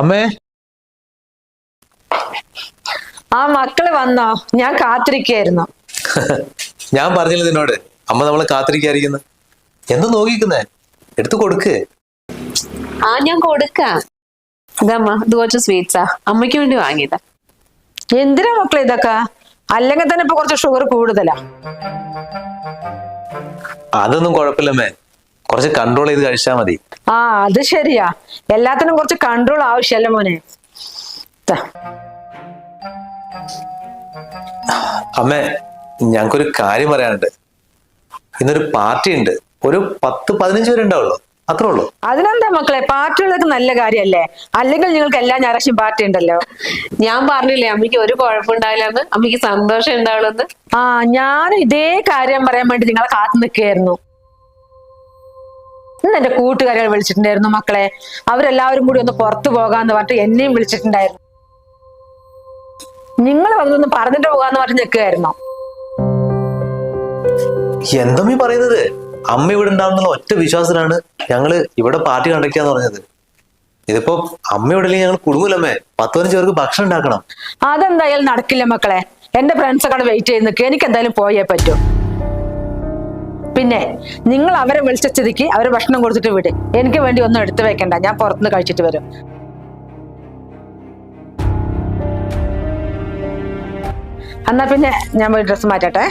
അമ്മേ, ആ മക്കള് വന്നോ? ഞാൻ കാത്തിരിക്കായിരുന്നു. ഞാൻ പറഞ്ഞില്ല നിന്നോട് അമ്മ നമ്മളെ കാത്തിരിക്കായിരിക്കുന്നു. എന്ത് നോക്കിക്കുന്നേ? എടുത്തു കൊടുക്ക്. ഞാൻ കൊടുക്കാം. ഇതമ്മ ഇത് കുറച്ച് സ്വീറ്റ്സാ, അമ്മയ്ക്ക് വേണ്ടി വാങ്ങിയതാ. എന്തിനാ മക്കളെ ഇതൊക്കെ? അല്ലെങ്കിൽ തന്നെ ഇപ്പൊ കുറച്ച് ഷുഗർ കൂടുതലാ. അതൊന്നും കുഴപ്പമില്ലമ്മേ, കുറച്ച് കൺട്രോൾ ചെയ്ത് കഴിച്ചാൽ മതി. ആ അത് ശരിയാ, എല്ലാത്തിനും കുറച്ച് കൺട്രോൾ ആവശ്യമല്ല മോനെ. ദാ. അമ്മേ, ഞങ്ങൾക്കൊരു കാര്യം പറയാനുണ്ട്. ഇന്നൊരു പാർട്ടി ഉണ്ട്. ഒരു 10-15 പേര് ഉണ്ടാവുള്ളൂ, അത്രേ ഉള്ളൂ. അതിനെന്താ മക്കളെ, പാർട്ടികളൊക്കെ നല്ല കാര്യല്ലേ? അല്ലെങ്കിൽ നിങ്ങൾക്ക് എല്ലാ ഞായറാഴ്ചയും പാർട്ടി ഉണ്ടല്ലോ. ഞാൻ പറഞ്ഞില്ലേ അമ്മയ്ക്ക് ഒരു കുഴപ്പമുണ്ടാവില്ലെന്ന്, അമ്മയ്ക്ക് സന്തോഷം ഉണ്ടാവുള്ളൂ. ആ ഞാൻ ഇതേ കാര്യം പറയാൻ വേണ്ടി നിങ്ങളെ കാത്തു നിൽക്കുകയായിരുന്നു. ഇന്ന് എന്റെ കൂട്ടുകാരികൾ വിളിച്ചിട്ടുണ്ടായിരുന്നു മക്കളെ. അവരെല്ലാവരും കൂടി ഒന്ന് പുറത്തു പോകാന്ന് പറഞ്ഞിട്ട് എന്നെയും വിളിച്ചിട്ടുണ്ടായിരുന്നു. നിങ്ങൾ വന്നൊന്ന് പറഞ്ഞിട്ട് പോകാന്ന് പറഞ്ഞ് നിൽക്കുകയായിരുന്നു. എന്തമ്മീ പറയുന്നത്? അമ്മ ഇവിടെ ഉണ്ടാവുന്നുള്ള ഒറ്റ വിശ്വാസത്തിലാണ് ഞങ്ങള് ഇവിടെ പാർട്ടി കണ്ടക്ട് ചെയ്യാന്ന് പറഞ്ഞത്. ഇതിപ്പോ അമ്മ ഇവിടെ ഇല്ലെങ്കിൽ ഞങ്ങൾ കുടുങ്ങൂലമ്മേ. 10-15 പേർക്ക് ഭക്ഷണം ഉണ്ടാക്കണം. അതെന്തായാലും നടക്കില്ല മക്കളെ. എന്റെ ഫ്രണ്ട്സ് ഒക്കെ വെയിറ്റ് ചെയ്ത് നിൽക്കുക. എനിക്ക് എന്തായാലും പോയേ പറ്റൂ. പിന്നെ നിങ്ങൾ അവരെ വിളിച്ച സ്ഥിതിക്ക് അവര് ഭക്ഷണം കൊടുത്തിട്ട് വിട്. എനിക്ക് വേണ്ടി ഒന്നും എടുത്തു വെക്കണ്ട, ഞാൻ പുറത്തുനിന്ന് കഴിച്ചിട്ട് വരും. എന്നാ പിന്നെ ഞാൻ പോയി ഡ്രസ്സ് മാറ്റട്ടെ.